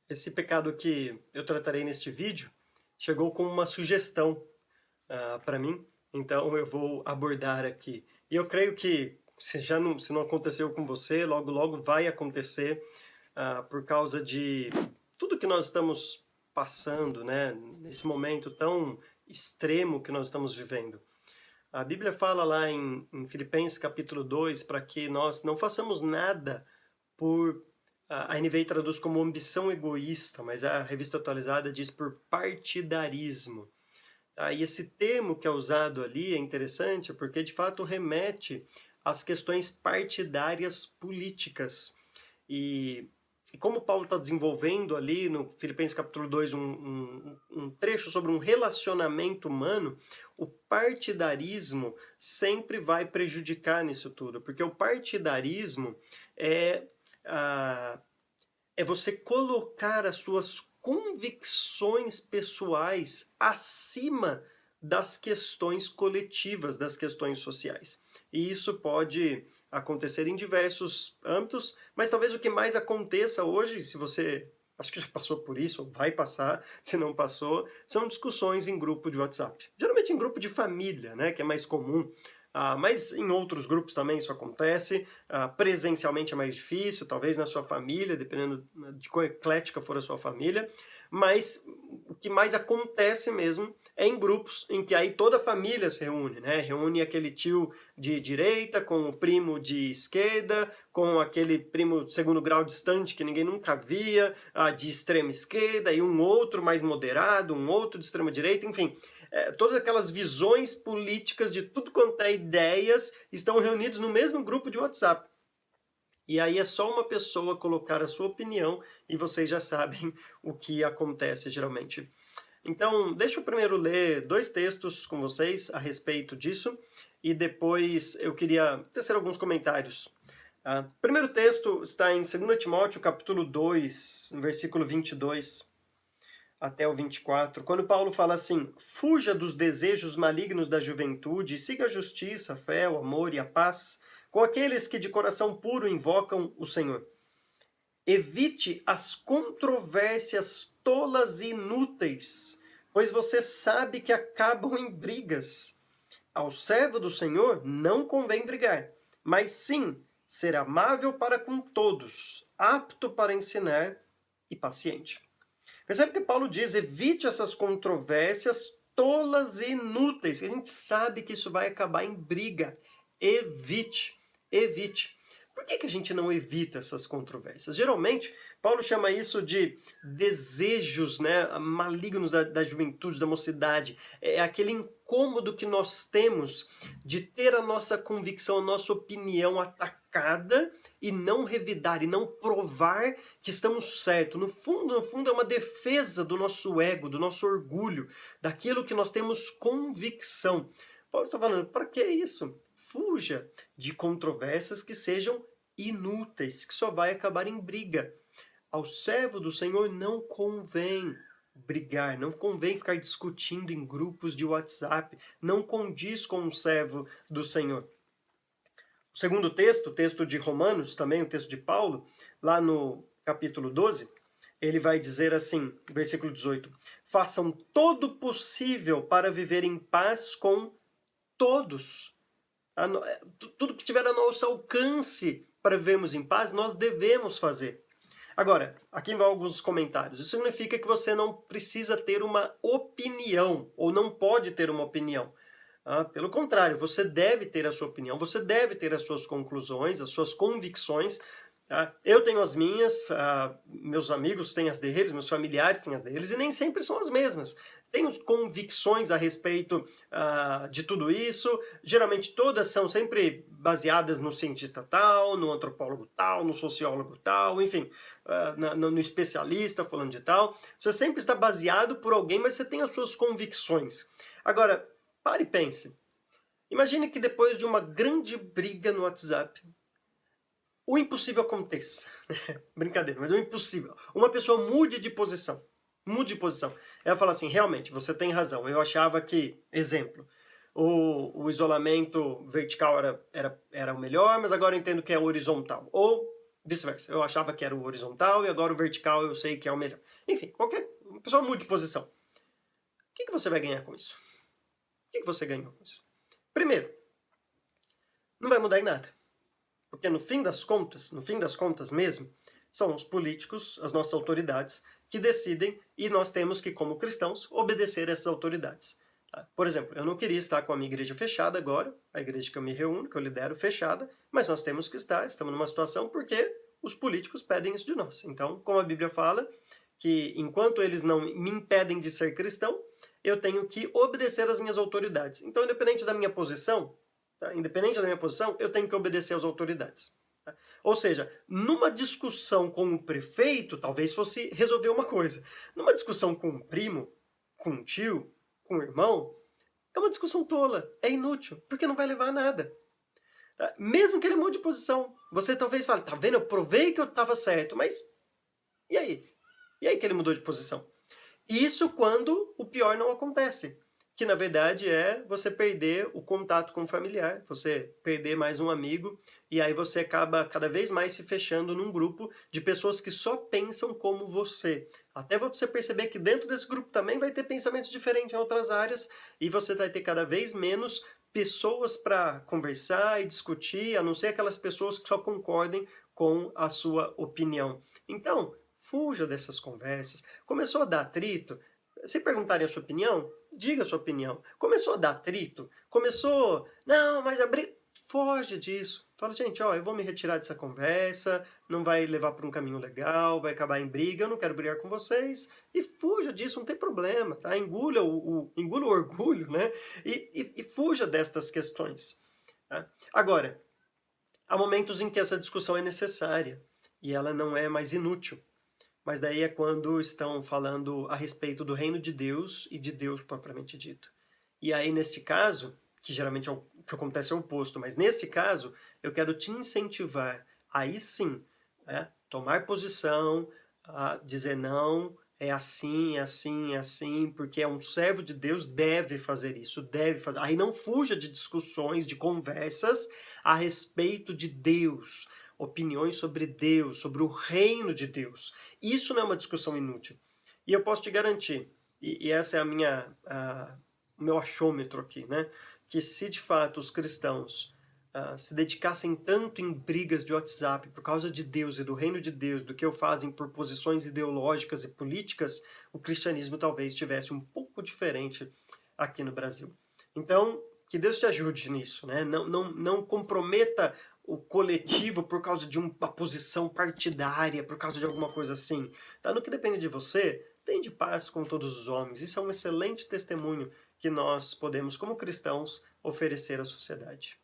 Esse pecado que eu tratarei neste vídeo chegou com uma sugestão para mim, então eu vou abordar aqui. E eu creio que se não aconteceu com você, logo logo vai acontecer por causa de tudo que nós estamos passando, né, nesse momento tão extremo que nós estamos vivendo. A Bíblia fala lá em Filipenses capítulo 2 para que nós não façamos nada por a NVI traduz como ambição egoísta, mas a revista atualizada diz por partidarismo. E esse termo que é usado ali é interessante porque de fato remete às questões partidárias políticas. E como Paulo está desenvolvendo ali no Filipenses capítulo 2 um trecho sobre um relacionamento humano, o partidarismo sempre vai prejudicar nisso tudo, porque o partidarismo é você colocar as suas convicções pessoais acima das questões coletivas, das questões sociais. E isso pode acontecer em diversos âmbitos, mas talvez o que mais aconteça hoje, se você acho que já passou por isso, ou vai passar, se não passou, são discussões em grupo de WhatsApp. Geralmente em grupo de família, né, que é mais comum. Mas em outros grupos também isso acontece. Presencialmente é mais difícil, talvez na sua família, dependendo de quão eclética for a sua família. Mas o que mais acontece mesmo é em grupos em que aí toda a família se reúne, né? Reúne aquele tio de direita com o primo de esquerda, com aquele primo de segundo grau distante que ninguém nunca via, de extrema esquerda, e um outro mais moderado, um outro de extrema direita, enfim. Todas aquelas visões políticas de tudo quanto é ideias estão reunidos no mesmo grupo de WhatsApp. E aí é só uma pessoa colocar a sua opinião e vocês já sabem o que acontece geralmente. Então, deixa eu primeiro ler dois textos com vocês a respeito disso e depois eu queria tecer alguns comentários. O primeiro texto está em 2 Timóteo, capítulo 2, no versículo 22 até o 24, quando Paulo fala assim: fuja dos desejos malignos da juventude e siga a justiça, a fé, o amor e a paz com aqueles que de coração puro invocam o Senhor. Evite as controvérsias tolas e inúteis, pois você sabe que acabam em brigas. Ao servo do Senhor não convém brigar, mas sim ser amável para com todos, apto para ensinar e paciente. Percebe que Paulo diz: evite essas controvérsias tolas e inúteis. A gente sabe que isso vai acabar em briga. Evite, evite. Por que a gente não evita essas controvérsias? Geralmente, Paulo chama isso de desejos, né, malignos da juventude, da mocidade. É aquele incômodo que nós temos de ter a nossa convicção, a nossa opinião atacada e não revidar, e não provar que estamos certos. No fundo, é uma defesa do nosso ego, do nosso orgulho, daquilo que nós temos convicção. Paulo está falando, para que isso? Fuja de controvérsias que sejam inúteis, que só vai acabar em briga. Ao servo do Senhor não convém brigar, não convém ficar discutindo em grupos de WhatsApp, não condiz com o servo do Senhor. O segundo texto, o texto de Romanos, também o texto de Paulo, lá no capítulo 12, ele vai dizer assim, versículo 18: façam todo o possível para viver em paz com todos. Tudo que tiver a nosso alcance para vivermos em paz, nós devemos fazer. Agora, aqui vão alguns comentários. Isso significa que você não precisa ter uma opinião, ou não pode ter uma opinião. Pelo contrário, você deve ter a sua opinião, você deve ter as suas conclusões, as suas convicções. Eu tenho as minhas, meus amigos têm as deles, meus familiares têm as deles, e nem sempre são as mesmas. Tenho convicções a respeito de tudo isso, geralmente todas são sempre baseadas no cientista tal, no antropólogo tal, no sociólogo tal, enfim, no especialista falando de tal. Você sempre está baseado por alguém, mas você tem as suas convicções. Agora, pare e pense. Imagine que depois de uma grande briga no WhatsApp, o impossível aconteça. Brincadeira, mas o impossível. Uma pessoa mude de posição. Mude de posição. Ela fala assim, realmente, você tem razão. Eu achava que, exemplo, o isolamento vertical era o melhor, mas agora eu entendo que é horizontal. Ou vice-versa. Eu achava que era o horizontal e agora o vertical eu sei que é o melhor. Enfim, qualquer pessoa mude de posição. O que você vai ganhar com isso? O que você ganhou com isso? Primeiro, não vai mudar em nada. Porque no fim das contas mesmo, são os políticos, as nossas autoridades, que decidem e nós temos que, como cristãos, obedecer essas autoridades. Por exemplo, eu não queria estar com a minha igreja fechada agora, a igreja que eu me reúno, que eu lidero, fechada, mas nós temos que estar, estamos numa situação porque os políticos pedem isso de nós. Então, como a Bíblia fala, que enquanto eles não me impedem de ser cristão, eu tenho que obedecer às minhas autoridades. Então, independente da minha posição, eu tenho que obedecer às autoridades. Ou seja, numa discussão com o prefeito, talvez fosse resolver uma coisa. Numa discussão com um primo, com um tio, com um irmão, é uma discussão tola, é inútil, porque não vai levar a nada. Mesmo que ele mude de posição, você talvez fale, tá vendo, eu provei que eu estava certo, mas e aí? E aí que ele mudou de posição? Isso quando o pior não acontece. Que na verdade é você perder o contato com o familiar, você perder mais um amigo, e aí você acaba cada vez mais se fechando num grupo de pessoas que só pensam como você. Até você perceber que dentro desse grupo também vai ter pensamentos diferentes em outras áreas, e você vai ter cada vez menos pessoas para conversar e discutir, a não ser aquelas pessoas que só concordem com a sua opinião. Então, fuja dessas conversas. Começou a dar atrito? Se perguntarem a sua opinião, diga a sua opinião. Começou a dar atrito? Começou... Não, mas abrir... Foge disso. Fala, gente, ó, eu vou me retirar dessa conversa, não vai levar para um caminho legal, vai acabar em briga, eu não quero brigar com vocês. E fuja disso, não tem problema, tá? Engula engula o orgulho, né? E fuja destas questões. Tá? Agora, há momentos em que essa discussão é necessária e ela não é mais inútil. Mas daí é quando estão falando a respeito do reino de Deus e de Deus propriamente dito. E aí, neste caso, que geralmente o que acontece é o oposto, mas nesse caso, eu quero te incentivar, aí sim, né, tomar posição, a dizer não, é assim, é assim, é assim, porque é um servo de Deus, deve fazer isso, deve fazer. Aí não fuja de discussões, de conversas a respeito de Deus, opiniões sobre Deus, sobre o reino de Deus. Isso não é uma discussão inútil. E eu posso te garantir, e essa é o meu achômetro aqui, né? Que se de fato os cristãos se dedicassem tanto em brigas de WhatsApp por causa de Deus e do reino de Deus do que o fazem por posições ideológicas e políticas, o cristianismo talvez estivesse um pouco diferente aqui no Brasil. Então, que Deus te ajude nisso, né? Não comprometa o coletivo por causa de uma posição partidária, por causa de alguma coisa assim. Tá? No que depende de você, tem de paz com todos os homens. Isso é um excelente testemunho que nós podemos, como cristãos, oferecer à sociedade.